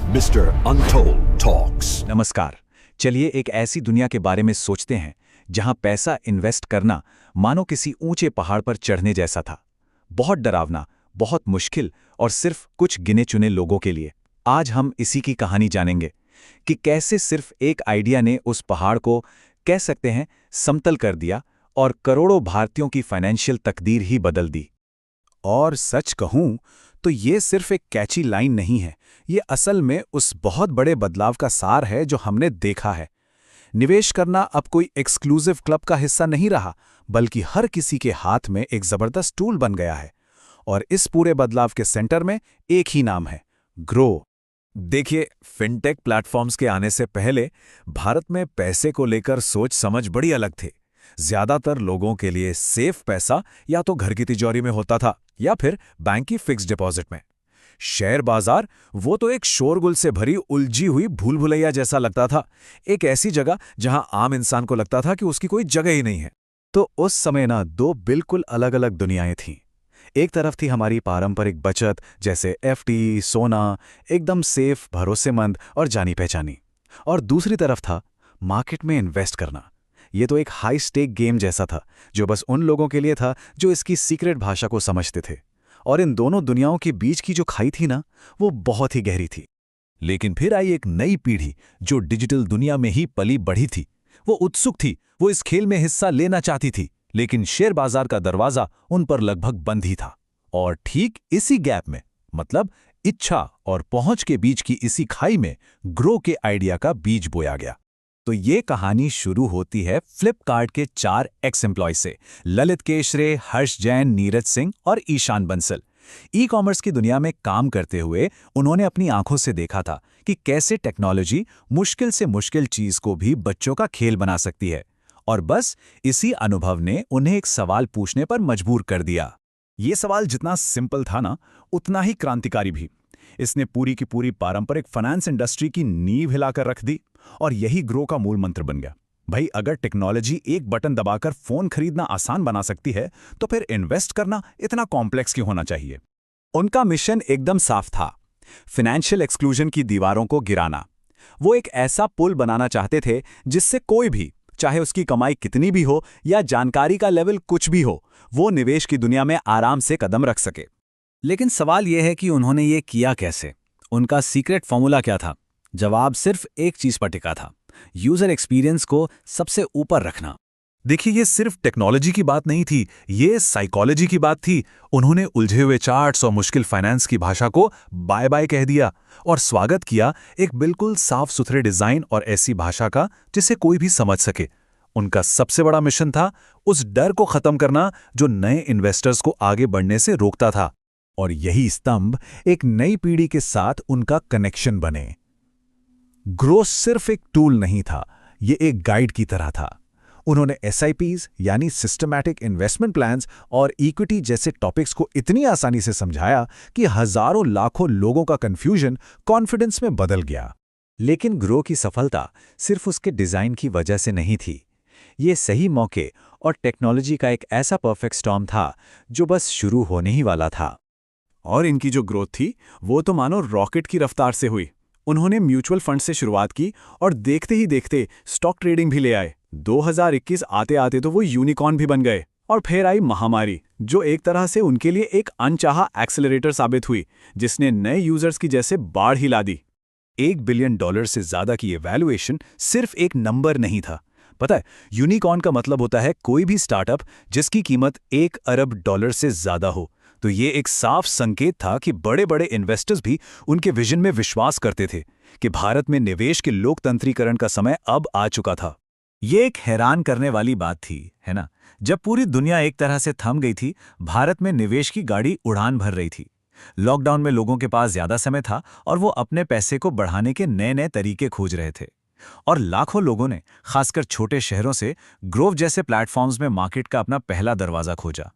Mister untold talks. नमस्कार। चलिए एक ऐसी दुनिया के बारे में सोचते हैं जहां पैसा इन्वेस्ट करना मानो किसी ऊंचे पहाड़ पर चढ़ने जैसा था। बहुत डरावना, बहुत मुश्किल और सिर्फ कुछ गिने चुने लोगों के लिए। आज हम इसी की कहानी जानेंगे कि कैसे सिर्फ एक आइडिया ने उस पहाड़ को, कह सकते हैं, समतल कर दिया और करोड़ों भारतीयों की फाइनेंशियल तकदीर ही बदल दी। और सच कहूं तो ये सिर्फ एक कैची लाइन नहीं है, ये असल में उस बहुत बड़े बदलाव का सार है जो हमने देखा है। निवेश करना अब कोई एक्सक्लूसिव क्लब का हिस्सा नहीं रहा, बल्कि हर किसी के हाथ में एक जबरदस्त टूल बन गया है। और इस पूरे बदलाव के सेंटर में एक ही नाम है, ग्रो। देखिए, फिनटेक प्लेटफॉर्म्स के आने से पहले भारत में पैसे को लेकर सोच समझ बड़ी अलग थी। ज्यादातर लोगों के लिए सेफ पैसा या तो घर की तिजोरी में होता था या फिर बैंक की फिक्स्ड डिपॉजिट में। शेयर बाजार, वो तो एक शोरगुल से भरी उलझी हुई भूल भुलैया जैसा लगता था, एक ऐसी जगह जहां आम इंसान को लगता था कि उसकी कोई जगह ही नहीं है। तो उस समय ना दो बिल्कुल अलग अलग दुनियाएं थीं। एक तरफ थी हमारी पारंपरिक बचत जैसे एफडी, सोना, एकदम सेफ, भरोसेमंद और जानी पहचानी। और दूसरी तरफ था मार्केट में इन्वेस्ट करना। ये तो एक हाई स्टेक गेम जैसा था जो बस उन लोगों के लिए था जो इसकी सीक्रेट भाषा को समझते थे। और इन दोनों दुनियाओं के बीच की जो खाई थी ना, वो बहुत ही गहरी थी। लेकिन फिर आई एक नई पीढ़ी जो डिजिटल दुनिया में ही पली बढ़ी थी। वो उत्सुक थी, वो इस खेल में हिस्सा लेना चाहती थी, लेकिन शेयर बाजार का दरवाजा उन पर लगभग बंद ही था। और ठीक इसी गैप में, मतलब इच्छा और पहुंच के बीच की इसी खाई में, ग्रो के आइडिया का बीज बोया गया। तो ये कहानी शुरू होती है फ्लिपकार्ट के 4 एक्स एम्प्लॉय से, ललित केशरे, हर्ष जैन, नीरज सिंह और ईशान बंसल। ई कॉमर्स की दुनिया में काम करते हुए उन्होंने अपनी आंखों से देखा था कि कैसे टेक्नोलॉजी मुश्किल से मुश्किल चीज को भी बच्चों का खेल बना सकती है। और बस इसी अनुभव ने उन्हें एक सवाल पूछने पर मजबूर कर दिया। ये सवाल जितना सिंपल था ना, उतना ही क्रांतिकारी भी। इसने पूरी की पूरी पारंपरिक फाइनेंस इंडस्ट्री की नींव हिलाकर रख दी। और यही ग्रो का मूल मंत्र बन गया। भाई, अगर टेक्नोलॉजी एक बटन दबाकर फोन खरीदना आसान बना सकती है, तो फिर इन्वेस्ट करना इतना कॉम्प्लेक्स क्यों होना चाहिए? उनका मिशन एकदम साफ था, फाइनेंशियल एक्सक्लूजन की दीवारों को गिराना। वो एक ऐसा पुल बनाना चाहते थे जिससे कोई भी, चाहे उसकी कमाई कितनी भी हो या जानकारी का लेवल कुछ भी हो, वो निवेश की दुनिया में आराम से कदम रख सके। लेकिन सवाल यह है कि उन्होंने ये किया कैसे? उनका सीक्रेट फॉर्मूला क्या था? जवाब सिर्फ एक चीज पर टिका था, यूजर एक्सपीरियंस को सबसे ऊपर रखना। देखिए, ये सिर्फ टेक्नोलॉजी की बात नहीं थी, ये साइकोलॉजी की बात थी। उन्होंने उलझे हुए चार्ट्स और मुश्किल फाइनेंस की भाषा को बाय बाय कह दिया और स्वागत किया एक बिल्कुल साफ सुथरे डिजाइन और ऐसी भाषा का जिसे कोई भी समझ सके। उनका सबसे बड़ा मिशन था उस डर को खत्म करना जो नए इन्वेस्टर्स को आगे बढ़ने से रोकता था। और यही स्तंभ एक नई पीढ़ी के साथ उनका कनेक्शन बने। ग्रो सिर्फ एक टूल नहीं था, ये एक गाइड की तरह था। उन्होंने एसआईपीज यानी सिस्टमैटिक इन्वेस्टमेंट प्लान्स और इक्विटी जैसे टॉपिक्स को इतनी आसानी से समझाया कि हजारों लाखों लोगों का कंफ्यूजन कॉन्फिडेंस में बदल गया। लेकिन ग्रो की सफलता सिर्फ उसके डिजाइन की वजह से नहीं थी। ये सही मौके और टेक्नोलॉजी का एक ऐसा परफेक्ट स्टॉर्म था जो बस शुरू होने ही वाला था। और इनकी जो ग्रोथ थी वो तो मानो रॉकेट की रफ्तार से हुई। उन्होंने म्यूचुअल फंड से शुरुआत की और देखते ही देखते स्टॉक ट्रेडिंग भी ले आए। 2021 आते आते तो वो यूनिकॉर्न भी बन गए। और फिर आई महामारी, जो एक तरह से उनके लिए एक अनचाहा एक्सेलरेटर साबित हुई, जिसने नए यूजर्स की जैसे बाढ़ ही ला दी। $1 बिलियन से ज्यादा की ये वैल्यूएशन सिर्फ एक नंबर नहीं था। पता है, यूनिकॉर्न का मतलब होता है कोई भी स्टार्टअप जिसकी कीमत $1 अरब से ज्यादा हो। तो ये एक साफ संकेत था कि बड़े बड़े इन्वेस्टर्स भी उनके विजन में विश्वास करते थे कि भारत में निवेश के लोकतंत्रीकरण का समय अब आ चुका था। ये एक हैरान करने वाली बात थी, है ना? जब पूरी दुनिया एक तरह से थम गई थी, भारत में निवेश की गाड़ी उड़ान भर रही थी। लॉकडाउन में लोगों के पास ज्यादा समय था और वो अपने पैसे को बढ़ाने के नए नए तरीके खोज रहे थे। और लाखों लोगों ने, खासकर छोटे शहरों से, ग्रोव जैसे प्लेटफॉर्म्स में मार्केट का अपना पहला दरवाजा खोजा।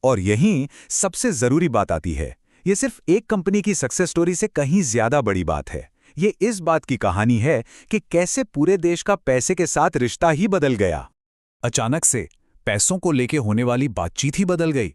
और यहीं सबसे जरूरी बात आती है, ये सिर्फ एक कंपनी की सक्सेस स्टोरी से कहीं ज्यादा बड़ी बात है। ये इस बात की कहानी है कि कैसे पूरे देश का पैसे के साथ रिश्ता ही बदल गया। अचानक से पैसों को लेके होने वाली बातचीत ही बदल गई।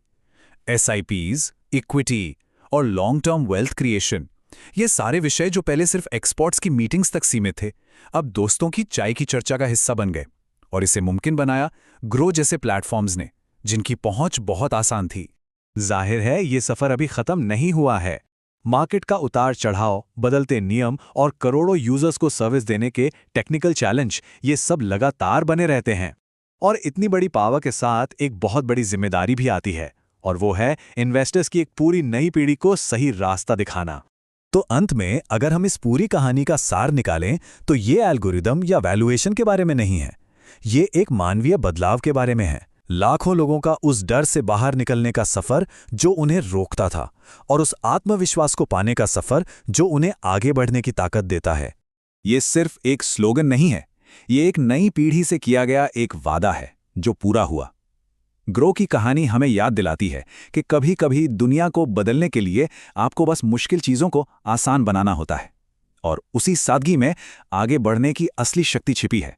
एसआईपीज, इक्विटी और लॉन्ग टर्म वेल्थ क्रिएशन, ये सारे विषय जो पहले सिर्फ एक्सपर्ट्स की मीटिंग्स तक सीमित थे, अब दोस्तों की चाय की चर्चा का हिस्सा बन गए। और इसे मुमकिन बनाया ग्रो जैसे प्लेटफॉर्म्स ने, जिनकी पहुंच बहुत आसान थी। जाहिर है ये सफर अभी खत्म नहीं हुआ है। मार्केट का उतार चढ़ाव, बदलते नियम और करोड़ों यूजर्स को सर्विस देने के टेक्निकल चैलेंज, ये सब लगातार बने रहते हैं। और इतनी बड़ी पावर के साथ एक बहुत बड़ी जिम्मेदारी भी आती है, और वो है इन्वेस्टर्स की एक पूरी नई पीढ़ी को सही रास्ता दिखाना। तो अंत में अगर हम इस पूरी कहानी का सार निकालें तो ये एल्गोरिदम या वैल्यूएशन के बारे में नहीं है, ये एक मानवीय बदलाव के बारे में है। लाखों लोगों का उस डर से बाहर निकलने का सफर जो उन्हें रोकता था, और उस आत्मविश्वास को पाने का सफर जो उन्हें आगे बढ़ने की ताकत देता है। ये सिर्फ एक स्लोगन नहीं है, ये एक नई पीढ़ी से किया गया एक वादा है जो पूरा हुआ। ग्रो की कहानी हमें याद दिलाती है कि कभी-कभी दुनिया को बदलने के लिए आपको बस मुश्किल चीजों को आसान बनाना होता है, और उसी सादगी में आगे बढ़ने की असली शक्ति छिपी है।